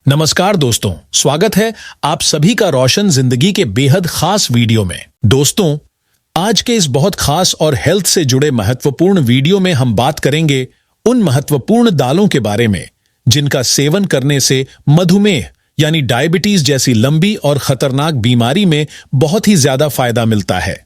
नमस्कार दोस्तों, स्वागत है आप सभी का रोशन जिंदगी के बेहद खास वीडियो में। दोस्तों, आज के इस बहुत खास और हेल्थ से जुड़े महत्वपूर्ण वीडियो में हम बात करेंगे उन महत्वपूर्ण दालों के बारे में जिनका सेवन करने से मधुमेह यानी डायबिटीज जैसी लंबी और खतरनाक बीमारी में बहुत ही ज्यादा फायदा मिलता है।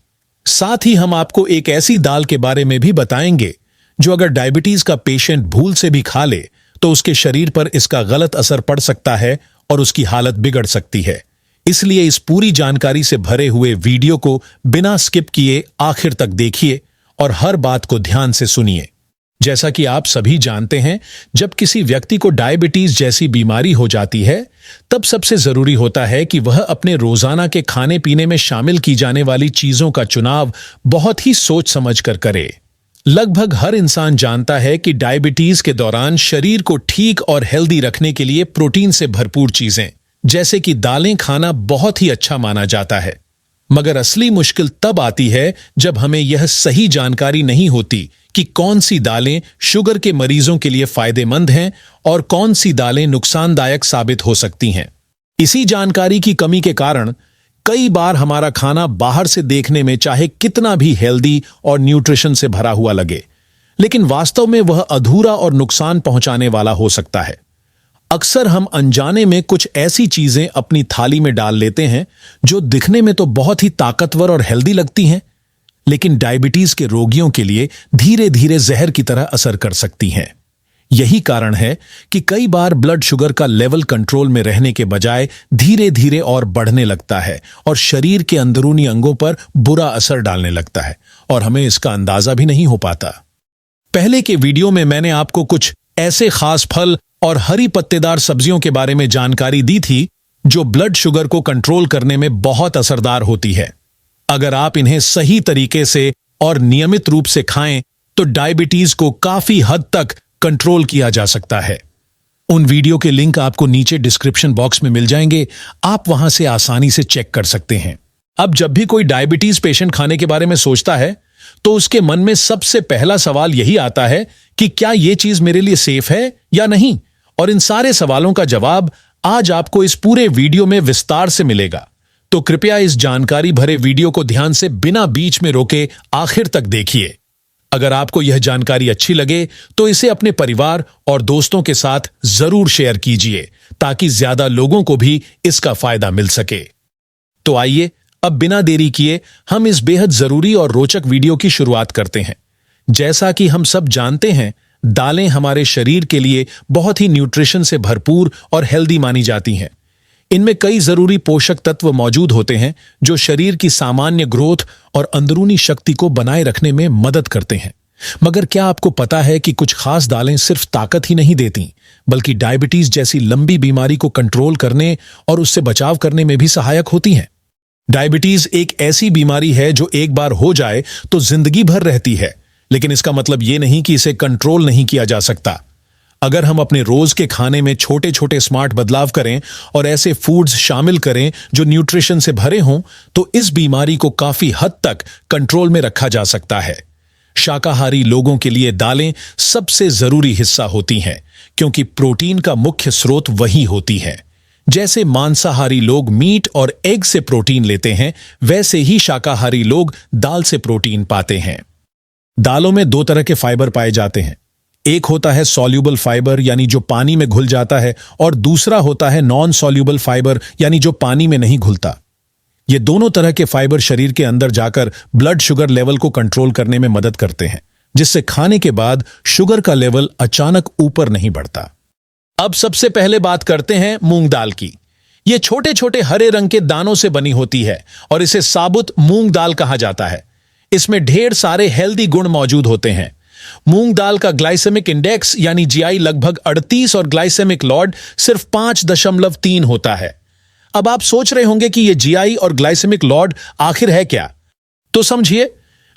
साथ ही हम आपको एक ऐसी दाल के बारे में भी बताएंगे जो अगर डायबिटीज का पेशेंट भूल से भी खा ले तो उसके शरीर पर इसका गलत असर पड़ सकता है और उसकी हालत बिगड़ सकती है। इसलिए इस पूरी जानकारी से भरे हुए वीडियो को बिना स्किप किए आखिर तक देखिए और हर बात को ध्यान से सुनिए। जैसा कि आप सभी जानते हैं, जब किसी व्यक्ति को डायबिटीज जैसी बीमारी हो जाती है तब सबसे जरूरी होता है कि वह अपने रोजाना के खाने पीने में शामिल की जाने वाली चीजों का चुनाव बहुत ही सोच समझ कर करे। लगभग हर इंसान जानता है कि डायबिटीज के दौरान शरीर को ठीक और हेल्दी रखने के लिए प्रोटीन से भरपूर चीजें जैसे कि दालें खाना बहुत ही अच्छा माना जाता है। मगर असली मुश्किल तब आती है जब हमें यह सही जानकारी नहीं होती कि कौन सी दालें शुगर के मरीजों के लिए फायदेमंद हैं और कौन सी दालें नुकसानदायक साबित हो सकती हैं। इसी जानकारी की कमी के कारण कई बार हमारा खाना बाहर से देखने में चाहे कितना भी हेल्दी और न्यूट्रिशन से भरा हुआ लगे, लेकिन वास्तव में वह अधूरा और नुकसान पहुंचाने वाला हो सकता है। अक्सर हम अनजाने में कुछ ऐसी चीजें अपनी थाली में डाल लेते हैं जो दिखने में तो बहुत ही ताकतवर और हेल्दी लगती हैं, लेकिन डायबिटीज के रोगियों के लिए धीरे धीरे जहर की तरह असर कर सकती हैं। यही कारण है कि कई बार ब्लड शुगर का लेवल कंट्रोल में रहने के बजाय धीरे धीरे और बढ़ने लगता है और शरीर के अंदरूनी अंगों पर बुरा असर डालने लगता है और हमें इसका अंदाजा भी नहीं हो पाता। पहले के वीडियो में मैंने आपको कुछ ऐसे खास फल और हरी पत्तेदार सब्जियों के बारे में जानकारी दी थी जो ब्लड शुगर को कंट्रोल करने में बहुत असरदार होती है। अगर आप इन्हें सही तरीके से और नियमित रूप से खाएं तो डायबिटीज को काफी हद तक कंट्रोल किया जा सकता है। उन वीडियो के लिंक आपको नीचे डिस्क्रिप्शन बॉक्स में मिल जाएंगे, आप वहां से आसानी से चेक कर सकते हैं। अब जब भी कोई डायबिटीज पेशेंट खाने के बारे में सोचता है तो उसके मन में सबसे पहला सवाल यही आता है कि क्या यह चीज मेरे लिए सेफ है या नहीं। और इन सारे सवालों का जवाब आज आपको इस पूरे वीडियो में विस्तार से मिलेगा, तो कृपया इस जानकारी भरे वीडियो को ध्यान से बिना बीच में रोके आखिर तक देखिए। अगर आपको यह जानकारी अच्छी लगे तो इसे अपने परिवार और दोस्तों के साथ जरूर शेयर कीजिए ताकि ज्यादा लोगों को भी इसका फायदा मिल सके। तो आइए अब बिना देरी किए हम इस बेहद जरूरी और रोचक वीडियो की शुरुआत करते हैं। जैसा कि हम सब जानते हैं, दालें हमारे शरीर के लिए बहुत ही न्यूट्रिशन से भरपूर और हेल्दी मानी जाती हैं। इनमें कई जरूरी पोषक तत्व मौजूद होते हैं जो शरीर की सामान्य ग्रोथ और अंदरूनी शक्ति को बनाए रखने में मदद करते हैं। मगर क्या आपको पता है कि कुछ खास दालें सिर्फ ताकत ही नहीं देती, बल्कि डायबिटीज जैसी लंबी बीमारी को कंट्रोल करने और उससे बचाव करने में भी सहायक होती हैं। डायबिटीज एक ऐसी बीमारी है जो एक बार हो जाए तो जिंदगी भर रहती है, लेकिन इसका मतलब ये नहीं कि इसे कंट्रोल नहीं किया जा सकता। अगर हम अपने रोज के खाने में छोटे छोटे स्मार्ट बदलाव करें और ऐसे फूड्स शामिल करें जो न्यूट्रिशन से भरे हों, तो इस बीमारी को काफी हद तक कंट्रोल में रखा जा सकता है। शाकाहारी लोगों के लिए दालें सबसे जरूरी हिस्सा होती हैं, क्योंकि प्रोटीन का मुख्य स्रोत वही होती है। जैसे मांसाहारी लोग मीट और एग से प्रोटीन लेते हैं, वैसे ही शाकाहारी लोग दाल से प्रोटीन पाते हैं। दालों में दो तरह के फाइबर पाए जाते हैं। एक होता है सॉल्यूबल फाइबर यानी जो पानी में घुल जाता है, और दूसरा होता है नॉन सॉल्यूबल फाइबर यानी जो पानी में नहीं घुलता। ये दोनों तरह के फाइबर शरीर के अंदर जाकर ब्लड शुगर लेवल को कंट्रोल करने में मदद करते हैं, जिससे खाने के बाद शुगर का लेवल अचानक ऊपर नहीं बढ़ता। अब सबसे पहले बात करते हैं मूंग दाल की। ये छोटे छोटे हरे रंग के दानों से बनी होती है और इसे साबुत मूंग दाल कहा जाता है। इसमें ढेर सारे हेल्दी गुण मौजूद होते हैं। मूंग दाल का ग्लाइसेमिक इंडेक्स यानी जीआई लगभग 38 और ग्लाइसेमिक लॉड सिर्फ 5.3 होता है। अब आप सोच रहे होंगे कि यह जीआई और ग्लाइसेमिक लॉड आखिर है क्या? तो समझिए,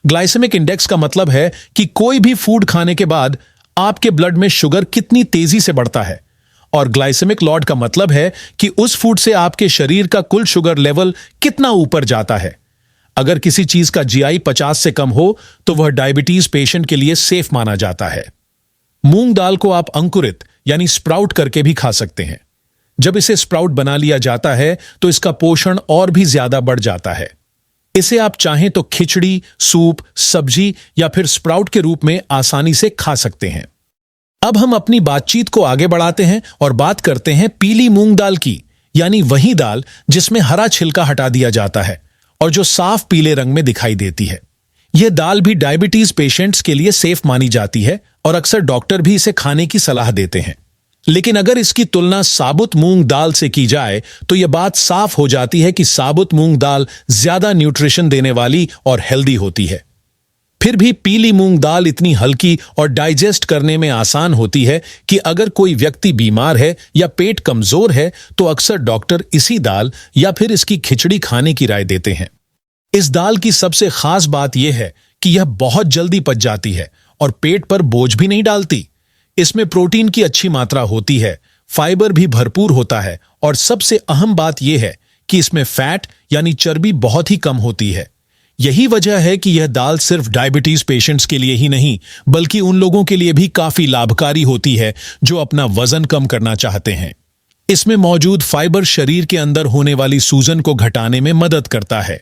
ग्लाइसेमिक इंडेक्स का मतलब है कि कोई भी फूड खाने के बाद आपके ब्लड में शुगर कितनी तेजी से बढ़ता है, और ग्लाइसेमिक लॉड का मतलब है कि उस फूड से आपके शरीर का कुल शुगर लेवल कितना ऊपर जाता है। अगर किसी चीज का जीआई 50 से कम हो तो वह डायबिटीज पेशेंट के लिए सेफ माना जाता है। मूंग दाल को आप अंकुरित यानी स्प्राउट करके भी खा सकते हैं। जब इसे स्प्राउट बना लिया जाता है तो इसका पोषण और भी ज्यादा बढ़ जाता है। इसे आप चाहें तो खिचड़ी, सूप, सब्जी या फिर स्प्राउट के रूप में आसानी से खा सकते हैं। अब हम अपनी बातचीत को आगे बढ़ाते हैं और बात करते हैं पीली मूंग दाल की, यानी वही दाल जिसमें हरा छिलका हटा दिया जाता है और जो साफ पीले रंग में दिखाई देती है। यह दाल भी डायबिटीज पेशेंट्स के लिए सेफ मानी जाती है और अक्सर डॉक्टर भी इसे खाने की सलाह देते हैं। लेकिन अगर इसकी तुलना साबुत मूंग दाल से की जाए तो यह बात साफ हो जाती है कि साबुत मूंग दाल ज्यादा न्यूट्रिशन देने वाली और हेल्दी होती है। फिर भी पीली मूंग दाल इतनी हल्की और डाइजेस्ट करने में आसान होती है कि अगर कोई व्यक्ति बीमार है या पेट कमजोर है तो अक्सर डॉक्टर इसी दाल या फिर इसकी खिचड़ी खाने की राय देते हैं। इस दाल की सबसे खास बात यह है कि यह बहुत जल्दी पच जाती है और पेट पर बोझ भी नहीं डालती। इसमें प्रोटीन की अच्छी मात्रा होती है, फाइबर भी भरपूर होता है और सबसे अहम बात यह है कि इसमें फैट यानी चर्बी बहुत ही कम होती है। यही वजह है कि यह दाल सिर्फ डायबिटीज पेशेंट्स के लिए ही नहीं बल्कि उन लोगों के लिए भी काफी लाभकारी होती है जो अपना वजन कम करना चाहते हैं। इसमें मौजूद फाइबर शरीर के अंदर होने वाली सूजन को घटाने में मदद करता है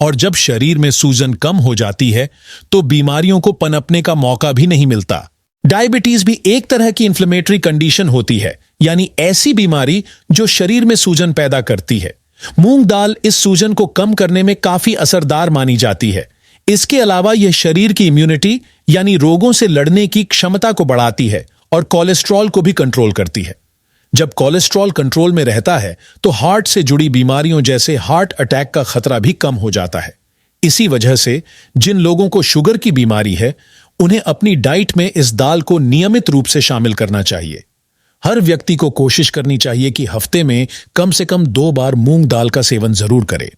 और जब शरीर में सूजन कम हो जाती है तो बीमारियों को पनपने का मौका भी नहीं मिलता। डायबिटीज भी एक तरह की इन्फ्लेमेटरी कंडीशन होती है, यानी ऐसी बीमारी जो शरीर में सूजन पैदा करती है। मूंग दाल इस सूजन को कम करने में काफी असरदार मानी जाती है। इसके अलावा यह शरीर की इम्यूनिटी यानी रोगों से लड़ने की क्षमता को बढ़ाती है और कोलेस्ट्रॉल को भी कंट्रोल करती है। जब कोलेस्ट्रॉल कंट्रोल में रहता है तो हार्ट से जुड़ी बीमारियों जैसे हार्ट अटैक का खतरा भी कम हो जाता है। इसी वजह से जिन लोगों को शुगर की बीमारी है उन्हें अपनी डाइट में इस दाल को नियमित रूप से शामिल करना चाहिए। हर व्यक्ति को कोशिश करनी चाहिए कि हफ्ते में कम से कम 2 बार मूंग दाल का सेवन जरूर करे।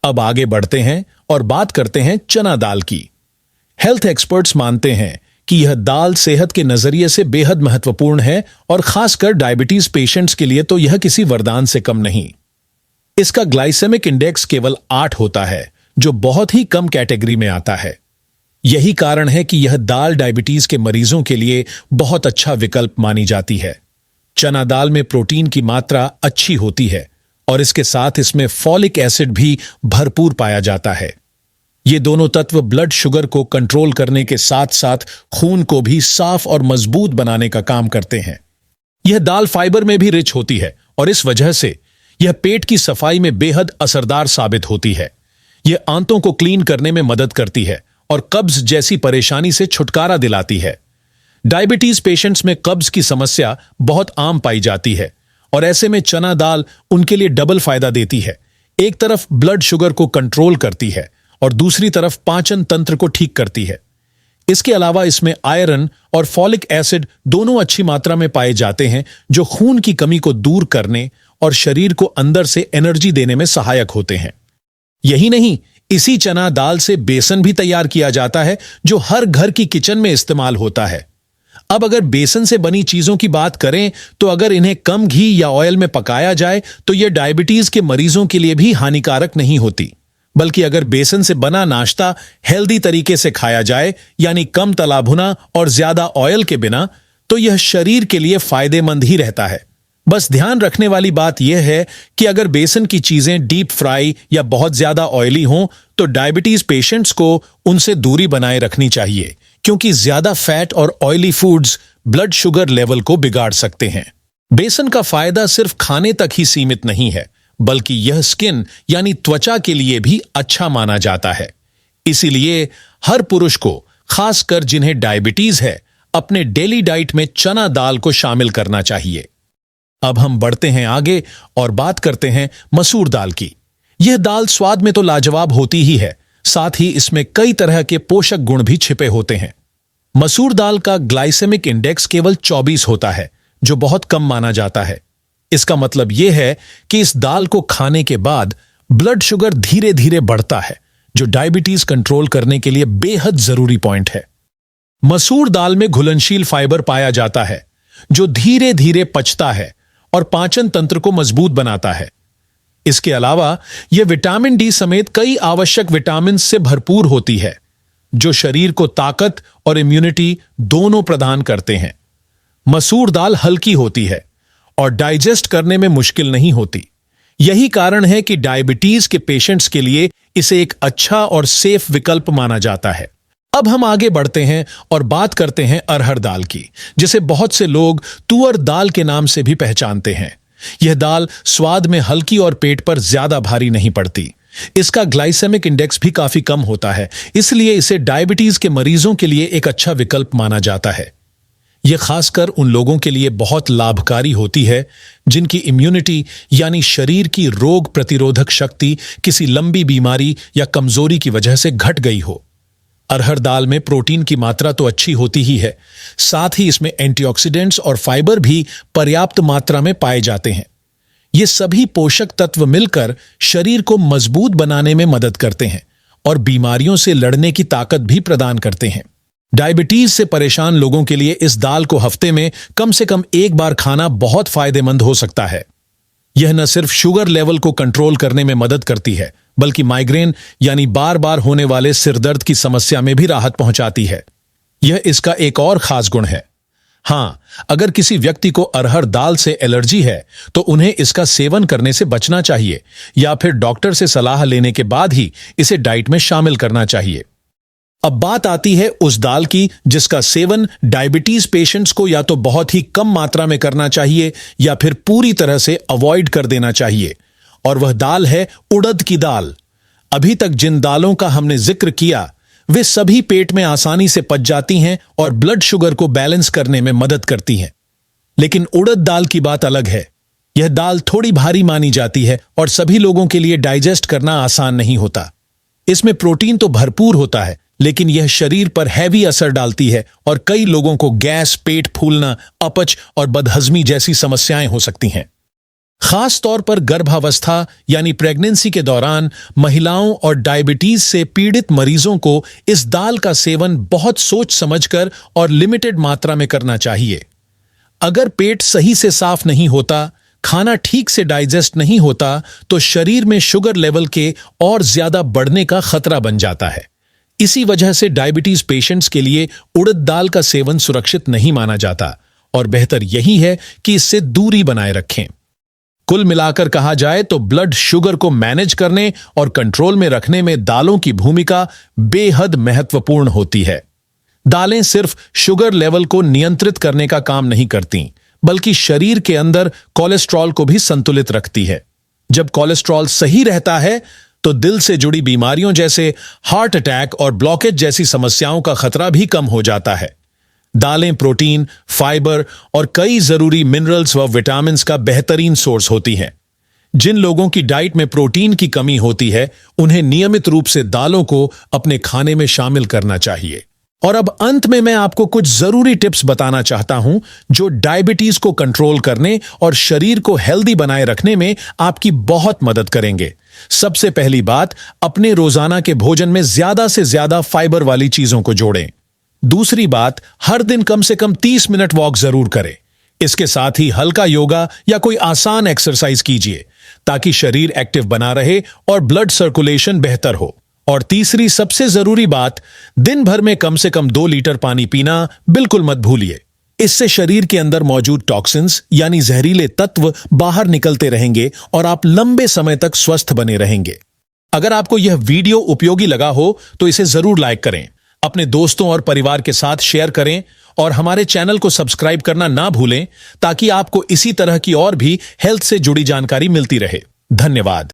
अब आगे बढ़ते हैं और बात करते हैं चना दाल की। हेल्थ एक्सपर्ट्स मानते हैं कि यह दाल सेहत के नजरिए से बेहद महत्वपूर्ण है और खासकर डायबिटीज पेशेंट्स के लिए तो यह किसी वरदान से कम नहीं। इसका ग्लाइसेमिक इंडेक्स केवल 8 होता है, जो बहुत ही कम कैटेगरी में आता है। यही कारण है कि यह दाल डायबिटीज के मरीजों के लिए बहुत अच्छा विकल्प मानी जाती है। चना दाल में प्रोटीन की मात्रा अच्छी होती है और इसके साथ इसमें फॉलिक एसिड भी भरपूर पाया जाता है। ये दोनों तत्व ब्लड शुगर को कंट्रोल करने के साथ साथ खून को भी साफ और मजबूत बनाने का काम करते हैं। यह दाल फाइबर में भी रिच होती है और इस वजह से यह पेट की सफाई में बेहद असरदार साबित होती है। यह आंतों को क्लीन करने में मदद करती है और कब्ज जैसी परेशानी से छुटकारा दिलाती है। डायबिटीज पेशेंट्स में कब्ज की समस्या बहुत आम पाई जाती है और ऐसे में चना दाल उनके लिए डबल फायदा देती है। एक तरफ ब्लड शुगर को कंट्रोल करती है और दूसरी तरफ पाचन तंत्र को ठीक करती है। इसके अलावा इसमें आयरन और फॉलिक एसिड दोनों अच्छी मात्रा में पाए जाते हैं, जो खून की कमी को दूर करने और शरीर को अंदर से एनर्जी देने में सहायक होते हैं। यही नहीं, इसी चना दाल से बेसन भी तैयार किया जाता है जो हर घर की किचन में इस्तेमाल होता है। अब अगर बेसन से बनी चीजों की बात करें तो अगर इन्हें कम घी या ऑयल में पकाया जाए तो यह डायबिटीज के मरीजों के लिए भी हानिकारक नहीं होती, बल्कि अगर बेसन से बना नाश्ता हेल्दी तरीके से खाया जाए, यानी कम तला भुना और ज्यादा ऑयल के बिना, तो यह शरीर के लिए फायदेमंद ही रहता है। बस ध्यान रखने वाली बात यह है कि अगर बेसन की चीजें डीप फ्राई या बहुत ज्यादा ऑयली हों तो डायबिटीज पेशेंट्स को उनसे दूरी बनाए रखनी चाहिए, क्योंकि ज्यादा फैट और oily foods blood sugar level को बिगाड़ सकते हैं। बेसन का फायदा सिर्फ खाने तक ही सीमित नहीं है, बल्कि यह स्किन यानी त्वचा के लिए भी अच्छा माना जाता है। इसीलिए हर पुरुष को, खासकर जिन्हें डायबिटीज है, अपने डेली डाइट में चना दाल को शामिल करना चाहिए। अब हम बढ़ते हैं आगे और बात करते हैं मसूर दाल की। यह दाल स्वाद में तो लाजवाब होती ही है, साथ ही इसमें कई तरह के पोषक गुण भी छिपे होते हैं। मसूर दाल का ग्लाइसेमिक इंडेक्स केवल 24 होता है, जो बहुत कम माना जाता है। इसका मतलब यह है कि इस दाल को खाने के बाद ब्लड शुगर धीरे धीरे बढ़ता है, जो डायबिटीज कंट्रोल करने के लिए बेहद जरूरी पॉइंट है। मसूर दाल में घुलनशील फाइबर पाया जाता है, जो धीरे धीरे पचता है और पाचन तंत्र को मजबूत बनाता है। इसके अलावा यह विटामिन डी समेत कई आवश्यक विटामिन से भरपूर होती है, जो शरीर को ताकत और इम्यूनिटी दोनों प्रदान करते हैं। मसूर दाल हल्की होती है और डाइजेस्ट करने में मुश्किल नहीं होती। यही कारण है कि डायबिटीज के पेशेंट्स के लिए इसे एक अच्छा और सेफ विकल्प माना जाता है। अब हम आगे बढ़ते हैं और बात करते हैं अरहर दाल की, जिसे बहुत से लोग तुअर दाल के नाम से भी पहचानते हैं। यह दाल स्वाद में हल्की और पेट पर ज्यादा भारी नहीं पड़ती। इसका ग्लाइसेमिक इंडेक्स भी काफी कम होता है, इसलिए इसे डायबिटीज के मरीजों के लिए एक अच्छा विकल्प माना जाता है। यह खासकर उन लोगों के लिए बहुत लाभकारी होती है जिनकी इम्यूनिटी यानी शरीर की रोग प्रतिरोधक शक्ति किसी लंबी बीमारी या कमजोरी की वजह से घट गई हो। अरहर दाल में प्रोटीन की मात्रा तो अच्छी होती ही है, साथ ही इसमें एंटीऑक्सीडेंट्स और फाइबर भी पर्याप्त मात्रा में पाए जाते हैं। ये सभी पोषक तत्व मिलकर शरीर को मजबूत बनाने में मदद करते हैं और बीमारियों से लड़ने की ताकत भी प्रदान करते हैं। डायबिटीज से परेशान लोगों के लिए इस दाल को हफ्ते में कम से कम एक बार खाना बहुत फायदेमंद हो सकता है। यह न सिर्फ शुगर लेवल को कंट्रोल करने में मदद करती है, बल्कि माइग्रेन यानी बार बार होने वाले सिरदर्द की समस्या में भी राहत पहुंचाती है। यह इसका एक और खास गुण है। हां, अगर किसी व्यक्ति को अरहर दाल से एलर्जी है तो उन्हें इसका सेवन करने से बचना चाहिए या फिर डॉक्टर से सलाह लेने के बाद ही इसे डाइट में शामिल करना चाहिए। अब बात आती है उस दाल की जिसका सेवन डायबिटीज पेशेंट्स को या तो बहुत ही कम मात्रा में करना चाहिए या फिर पूरी तरह से अवॉइड कर देना चाहिए, और वह दाल है उड़द की दाल। अभी तक जिन दालों का हमने जिक्र किया वे सभी पेट में आसानी से पच जाती हैं और ब्लड शुगर को बैलेंस करने में मदद करती हैं। लेकिन उड़द दाल की बात अलग है। यह दाल थोड़ी भारी मानी जाती है और सभी लोगों के लिए डाइजेस्ट करना आसान नहीं होता। इसमें प्रोटीन तो भरपूर होता है, लेकिन यह शरीर पर हैवी असर डालती है और कई लोगों को गैस, पेट फूलना, अपच और बदहजमी जैसी समस्याएं हो सकती हैं। खास तौर पर गर्भावस्था यानी प्रेगनेंसी के दौरान महिलाओं और डायबिटीज से पीड़ित मरीजों को इस दाल का सेवन बहुत सोच समझकर और लिमिटेड मात्रा में करना चाहिए। अगर पेट सही से साफ नहीं होता, खाना ठीक से डाइजेस्ट नहीं होता, तो शरीर में शुगर लेवल के और ज्यादा बढ़ने का खतरा बन जाता है। इसी वजह से डायबिटीज पेशेंट्स के लिए उड़द दाल का सेवन सुरक्षित नहीं माना जाता और बेहतर यही है कि इससे दूरी बनाए रखें। कुल मिलाकर कहा जाए तो ब्लड शुगर को मैनेज करने और कंट्रोल में रखने में दालों की भूमिका बेहद महत्वपूर्ण होती है। दालें सिर्फ शुगर लेवल को नियंत्रित करने का काम नहीं करती, बल्कि शरीर के अंदर कोलेस्ट्रॉल को भी संतुलित रखती है। जब कोलेस्ट्रॉल सही रहता है तो दिल से जुड़ी बीमारियों जैसे हार्ट अटैक और ब्लॉकेज जैसी समस्याओं का खतरा भी कम हो जाता है। दालें प्रोटीन, फाइबर और कई जरूरी मिनरल्स व विटामिन्स का बेहतरीन सोर्स होती हैं। जिन लोगों की डाइट में प्रोटीन की कमी होती है, उन्हें नियमित रूप से दालों को अपने खाने में शामिल करना चाहिए। और अब अंत में मैं आपको कुछ जरूरी टिप्स बताना चाहता हूं जो डायबिटीज को कंट्रोल करने और शरीर को हेल्दी बनाए रखने में आपकी बहुत मदद करेंगे। सबसे पहली बात, अपने रोजाना के भोजन में ज्यादा से ज्यादा फाइबर वाली चीजों को जोड़ें। दूसरी बात, हर दिन कम से कम 30 मिनट वॉक जरूर करें। इसके साथ ही हल्का योगा या कोई आसान एक्सरसाइज कीजिए ताकि शरीर एक्टिव बना रहे और ब्लड सर्कुलेशन बेहतर हो। और तीसरी सबसे जरूरी बात, दिन भर में कम से कम 2 लीटर पानी पीना बिल्कुल मत भूलिए। इससे शरीर के अंदर मौजूद टॉक्सिन्स यानी जहरीले तत्व बाहर निकलते रहेंगे और आप लंबे समय तक स्वस्थ बने रहेंगे। अगर आपको यह वीडियो उपयोगी लगा हो तो इसे जरूर लाइक करें, अपने दोस्तों और परिवार के साथ शेयर करें और हमारे चैनल को सब्सक्राइब करना ना भूलें ताकि आपको इसी तरह की और भी हेल्थ से जुड़ी जानकारी मिलती रहे। धन्यवाद।